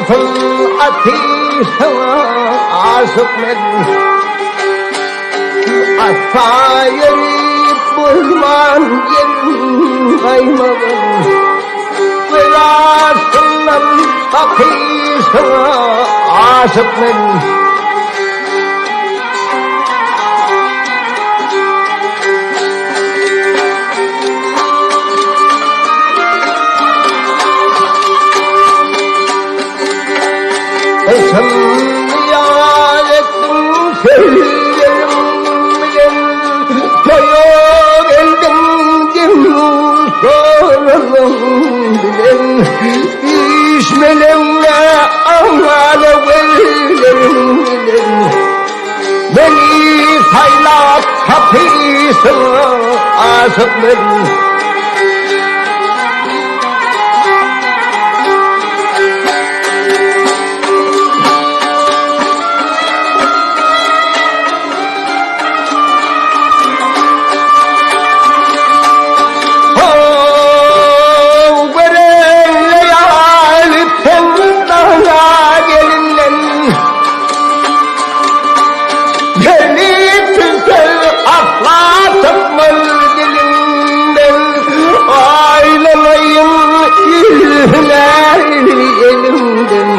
altın ateşine aşık men. Asla yeri bulman yerin kaymadın. Velasından ateşine aşık men. Sen yar ettin sevgilim bilen, Koyup eldim gönlüm soralım bilen, İşmelemle ağlalı ellerim bilen, Beni saylap kapısına aşık ben. Elimden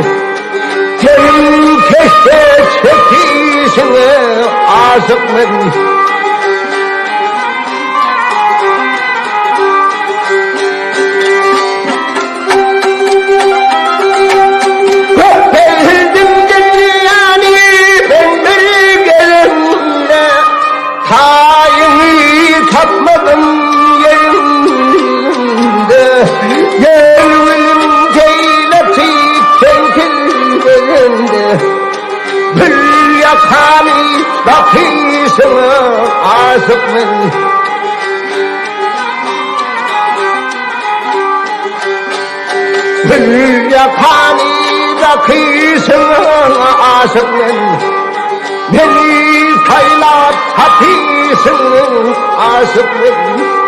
senin keşke çekişine aşık ben. Geldim dünyani ben bir gelimle, tayini tatmadım yerimde. Bir yakani bakışına aşık ben. Bir yakani bakışına aşık ben. Beni saylap kapısına aşık ben.